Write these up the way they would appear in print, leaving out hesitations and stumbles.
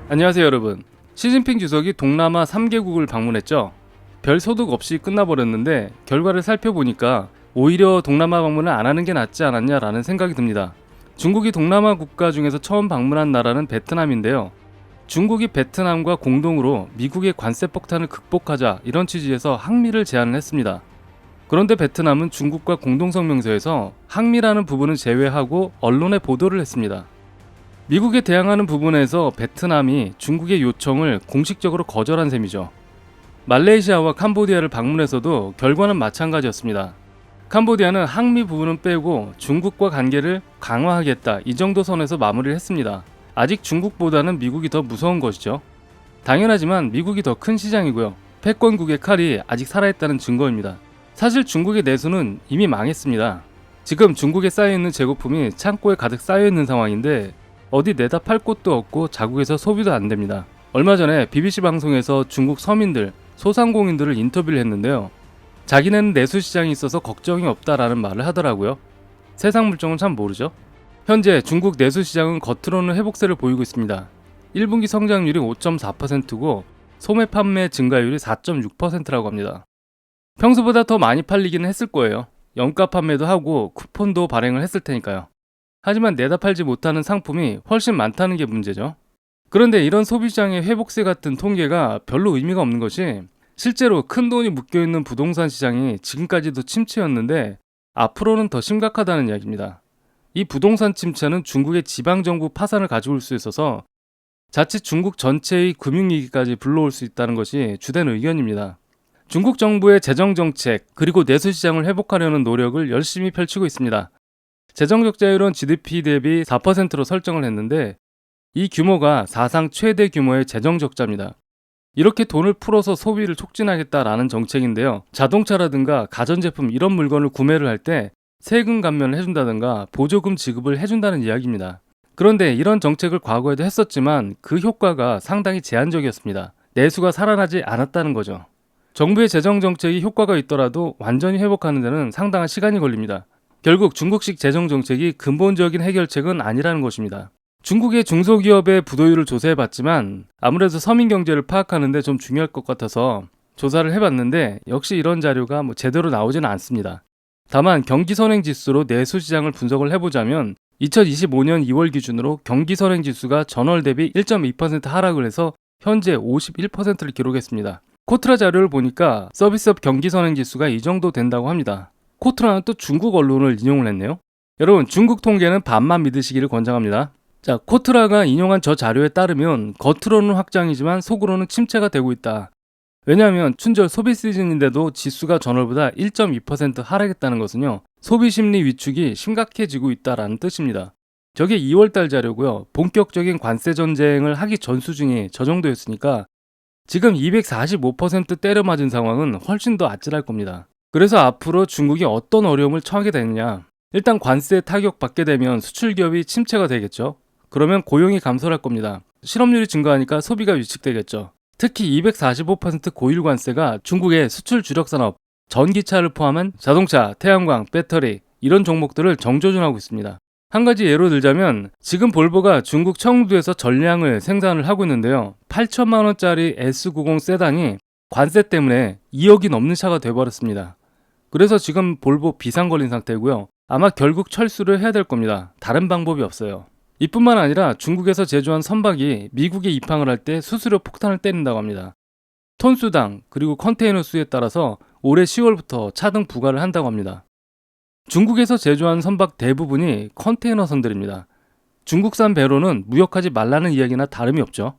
안녕하세요 여러분. 시진핑 주석이 동남아 3개국을 방문했죠. 별 소득 없이 끝나버렸는데 결과를 살펴보니까 오히려 동남아 방문을 안 하는 게 낫지 않았냐라는 생각이 듭니다. 중국이 동남아 국가 중에서 처음 방문한 나라는 베트남인데요. 중국이 베트남과 공동으로 미국의 관세 폭탄을 극복하자 이런 취지에서 항미를 제안을 했습니다. 그런데 베트남은 중국과 공동성명서에서 항미라는 부분을 제외하고 언론에 보도를 했습니다. 미국에 대항하는 부분에서 베트남이 중국의 요청을 공식적으로 거절한 셈이죠. 말레이시아와 캄보디아를 방문해서도 결과는 마찬가지였습니다. 캄보디아는 항미 부분은 빼고 중국과 관계를 강화하겠다 이 정도 선에서 마무리를 했습니다. 아직 중국보다는 미국이 더 무서운 것이죠. 당연하지만 미국이 더 큰 시장이고요. 패권국의 칼이 아직 살아있다는 증거입니다. 사실 중국의 내수는 이미 망했습니다. 지금 중국에 쌓여있는 재고품이 창고에 가득 쌓여있는 상황인데 어디 내다 팔 곳도 없고 자국에서 소비도 안 됩니다. 얼마 전에 BBC 방송에서 중국 서민들, 소상공인들을 인터뷰를 했는데요. 자기네는 내수 시장이 있어서 걱정이 없다라는 말을 하더라고요. 세상 물정은 참 모르죠. 현재 중국 내수 시장은 겉으로는 회복세를 보이고 있습니다. 1분기 성장률이 5.4%고 소매 판매 증가율이 4.6%라고 합니다. 평소보다 더 많이 팔리기는 했을 거예요. 연가 판매도 하고 쿠폰도 발행을 했을 테니까요. 하지만 내다 팔지 못하는 상품이 훨씬 많다는 게 문제죠. 그런데 이런 소비시장의 회복세 같은 통계가 별로 의미가 없는 것이 실제로 큰 돈이 묶여있는 부동산 시장이 지금까지도 침체였는데 앞으로는 더 심각하다는 이야기입니다. 이 부동산 침체는 중국의 지방정부 파산을 가져올 수 있어서 자칫 중국 전체의 금융위기까지 불러올 수 있다는 것이 주된 의견입니다. 중국 정부의 재정정책 그리고 내수시장을 회복하려는 노력을 열심히 펼치고 있습니다. 재정적자율은 GDP 대비 4%로 설정을 했는데 이 규모가 사상 최대 규모의 재정적자입니다. 이렇게 돈을 풀어서 소비를 촉진하겠다라는 정책인데요. 자동차라든가 가전제품 이런 물건을 구매를 할 때 세금 감면을 해준다든가 보조금 지급을 해준다는 이야기입니다. 그런데 이런 정책을 과거에도 했었지만 그 효과가 상당히 제한적이었습니다. 내수가 살아나지 않았다는 거죠. 정부의 재정정책이 효과가 있더라도 완전히 회복하는 데는 상당한 시간이 걸립니다. 결국 중국식 재정정책이 근본적인 해결책은 아니라는 것입니다. 중국의 중소기업의 부도율을 조사해봤지만 아무래도 서민 경제를 파악하는 데 좀 중요할 것 같아서 조사를 해봤는데 역시 이런 자료가 제대로 나오지는 않습니다. 다만 경기선행지수로 내수시장을 분석을 해보자면 2025년 2월 기준으로 경기선행지수가 전월 대비 1.2% 하락을 해서 현재 51%를 기록했습니다. 코트라 자료를 보니까 서비스업 경기선행지수가 이 정도 된다고 합니다. 코트라는 또 중국 언론을 인용을 했네요. 여러분 중국 통계는 반만 믿으시기를 권장합니다. 자, 코트라가 인용한 저 자료에 따르면 겉으로는 확장이지만 속으로는 침체가 되고 있다. 왜냐하면 춘절 소비 시즌인데도 지수가 전월보다 1.2% 하락했다는 것은요. 소비 심리 위축이 심각해지고 있다라는 뜻입니다. 저게 2월달 자료고요. 본격적인 관세 전쟁을 하기 전 수준이 저 정도였으니까 지금 245% 때려 맞은 상황은 훨씬 더 아찔할 겁니다. 그래서 앞으로 중국이 어떤 어려움을 처하게 되느냐. 일단 관세 타격 받게 되면 수출 기업이 침체가 되겠죠. 그러면 고용이 감소할 겁니다. 실업률이 증가하니까 소비가 위축되겠죠. 특히 245% 고율 관세가 중국의 수출 주력 산업, 전기차를 포함한 자동차, 태양광, 배터리 이런 종목들을 정조준하고 있습니다. 한 가지 예로 들자면 지금 볼보가 중국 청두에서 전량을 생산을 하고 있는데요. 8천만 원짜리 S90 세단이 관세 때문에 2억이 넘는 차가 돼버렸습니다. 그래서 지금 볼보 비상 걸린 상태고요. 아마 결국 철수를 해야 될 겁니다. 다른 방법이 없어요. 이뿐만 아니라 중국에서 제조한 선박이 미국에 입항을 할 때 수수료 폭탄을 때린다고 합니다. 톤수당 그리고 컨테이너 수에 따라서 올해 10월부터 차등 부과를 한다고 합니다. 중국에서 제조한 선박 대부분이 컨테이너선들입니다. 중국산 배로는 무역하지 말라는 이야기나 다름이 없죠.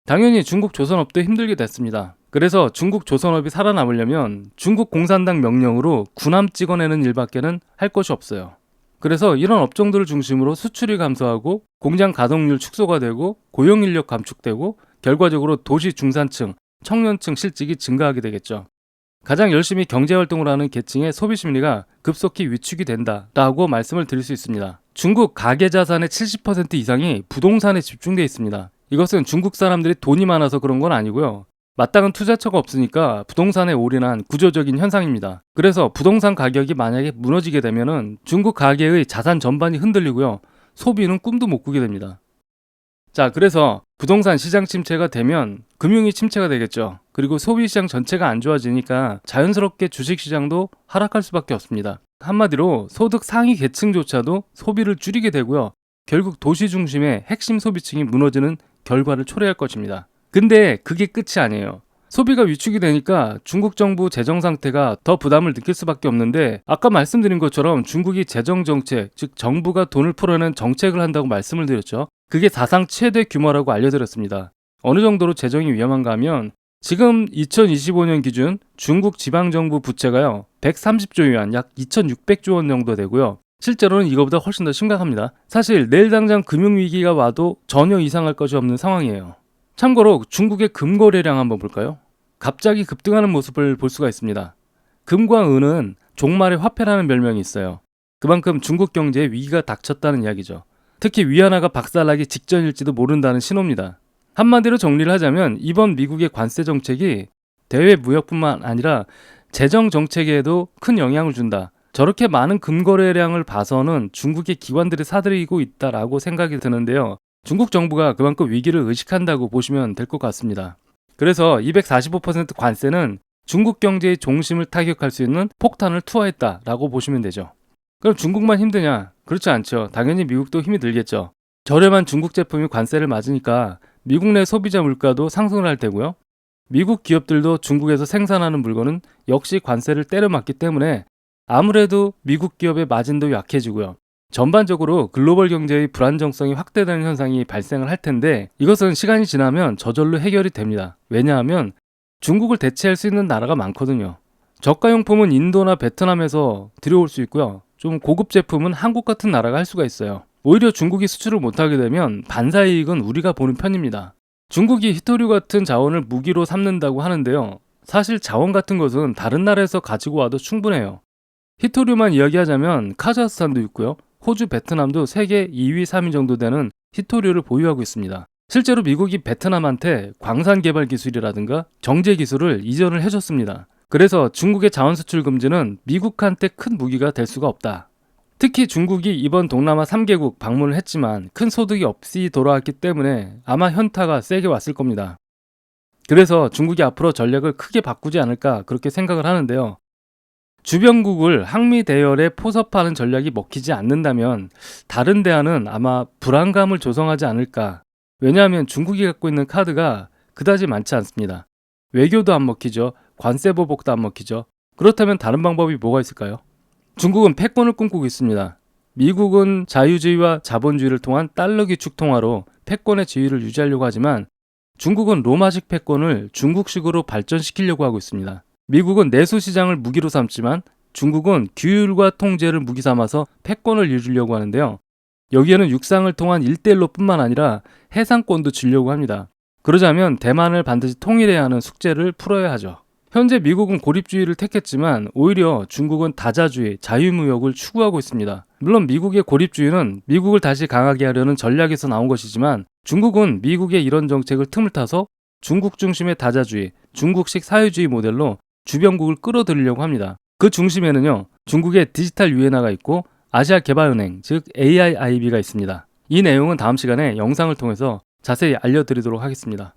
당연히 중국 조선업도 힘들게 됐습니다. 그래서 중국 조선업이 살아남으려면 중국 공산당 명령으로 군함 찍어내는 일밖에는 할 것이 없어요. 그래서 이런 업종들을 중심으로 수출이 감소하고 공장 가동률 축소가 되고 고용인력 감축되고 결과적으로 도시 중산층, 청년층 실직이 증가하게 되겠죠. 가장 열심히 경제활동을 하는 계층의 소비심리가 급속히 위축이 된다라고 말씀을 드릴 수 있습니다. 중국 가계자산의 70% 이상이 부동산에 집중되어 있습니다. 이것은 중국 사람들이 돈이 많아서 그런 건 아니고요. 마땅한 투자처가 없으니까 부동산에 올인한 구조적인 현상입니다. 그래서 부동산 가격이 만약에 무너지게 되면은 중국 가계의 자산 전반이 흔들리고요. 소비는 꿈도 못 꾸게 됩니다. 자, 그래서 부동산 시장 침체가 되면 금융이 침체가 되겠죠. 그리고 소비 시장 전체가 안 좋아지니까 자연스럽게 주식 시장도 하락할 수밖에 없습니다. 한마디로 소득 상위 계층조차도 소비를 줄이게 되고요. 결국 도시 중심의 핵심 소비층이 무너지는 결과를 초래할 것입니다. 근데 그게 끝이 아니에요. 소비가 위축이 되니까 중국 정부 재정 상태가 더 부담을 느낄 수밖에 없는데, 아까 말씀드린 것처럼 중국이 재정 정책, 즉 정부가 돈을 풀어내는 정책을 한다고 말씀을 드렸죠. 그게 사상 최대 규모라고 알려드렸습니다. 어느 정도로 재정이 위험한가 하면 지금 2025년 기준 중국 지방정부 부채가요 130조 위안, 약 2600조 원 정도 되고요. 실제로는 이거보다 훨씬 더 심각합니다. 사실 내일 당장 금융위기가 와도 전혀 이상할 것이 없는 상황이에요. 참고로 중국의 금 거래량 한번 볼까요? 갑자기 급등하는 모습을 볼 수가 있습니다. 금과 은은 종말의 화폐라는 별명이 있어요. 그만큼 중국 경제에 위기가 닥쳤다는 이야기죠. 특히 위안화가 박살나기 직전일지도 모른다는 신호입니다. 한마디로 정리를 하자면 이번 미국의 관세 정책이 대외 무역뿐만 아니라 재정 정책에도 큰 영향을 준다. 저렇게 많은 금 거래량을 봐서는 중국의 기관들이 사들이고 있다라고 생각이 드는데요. 중국 정부가 그만큼 위기를 의식한다고 보시면 될 것 같습니다. 그래서 245% 관세는 중국 경제의 중심을 타격할 수 있는 폭탄을 투하했다라고 보시면 되죠. 그럼 중국만 힘드냐? 그렇지 않죠. 당연히 미국도 힘이 들겠죠. 저렴한 중국 제품이 관세를 맞으니까 미국 내 소비자 물가도 상승을 할 테고요. 미국 기업들도 중국에서 생산하는 물건은 역시 관세를 때려 맞기 때문에 아무래도 미국 기업의 마진도 약해지고요. 전반적으로 글로벌 경제의 불안정성이 확대되는 현상이 발생을 할 텐데, 이것은 시간이 지나면 저절로 해결이 됩니다. 왜냐하면 중국을 대체할 수 있는 나라가 많거든요. 저가용품은 인도나 베트남에서 들여올 수 있고요. 좀 고급 제품은 한국 같은 나라가 할 수가 있어요. 오히려 중국이 수출을 못하게 되면 반사이익은 우리가 보는 편입니다. 중국이 히토류 같은 자원을 무기로 삼는다고 하는데요. 사실 자원 같은 것은 다른 나라에서 가지고 와도 충분해요. 히토류만 이야기하자면 카자흐스탄도 있고요. 호주, 베트남도 세계 2위, 3위 정도 되는 히토류를 보유하고 있습니다. 실제로 미국이 베트남한테 광산 개발 기술이라든가 정제 기술을 이전을 해줬습니다. 그래서 중국의 자원 수출 금지는 미국한테 큰 무기가 될 수가 없다. 특히 중국이 이번 동남아 3개국 방문을 했지만 큰 소득이 없이 돌아왔기 때문에 아마 현타가 세게 왔을 겁니다. 그래서 중국이 앞으로 전략을 크게 바꾸지 않을까 그렇게 생각을 하는데요. 주변국을 항미 대열에 포섭하는 전략이 먹히지 않는다면 다른 대안은 아마 불안감을 조성하지 않을까. 왜냐하면 중국이 갖고 있는 카드가 그다지 많지 않습니다. 외교도 안 먹히죠. 관세 보복도 안 먹히죠. 그렇다면 다른 방법이 뭐가 있을까요? 중국은 패권을 꿈꾸고 있습니다. 미국은 자유주의와 자본주의를 통한 달러 기축 통화로 패권의 지위를 유지하려고 하지만 중국은 로마식 패권을 중국식으로 발전시키려고 하고 있습니다. 미국은 내수 시장을 무기로 삼지만 중국은 규율과 통제를 무기 삼아서 패권을 이루려고 하는데요. 여기에는 육상을 통한 1대1로 뿐만 아니라 해상권도 주려고 합니다. 그러자면 대만을 반드시 통일해야 하는 숙제를 풀어야 하죠. 현재 미국은 고립주의를 택했지만 오히려 중국은 다자주의, 자유무역을 추구하고 있습니다. 물론 미국의 고립주의는 미국을 다시 강하게 하려는 전략에서 나온 것이지만 중국은 미국의 이런 정책을 틈을 타서 중국 중심의 다자주의, 중국식 사회주의 모델로 주변국을 끌어들이려고 합니다. 그 중심에는요, 중국의 디지털 유엔화가 있고 아시아개발은행, 즉 AIIB가 있습니다. 이 내용은 다음 시간에 영상을 통해서 자세히 알려드리도록 하겠습니다.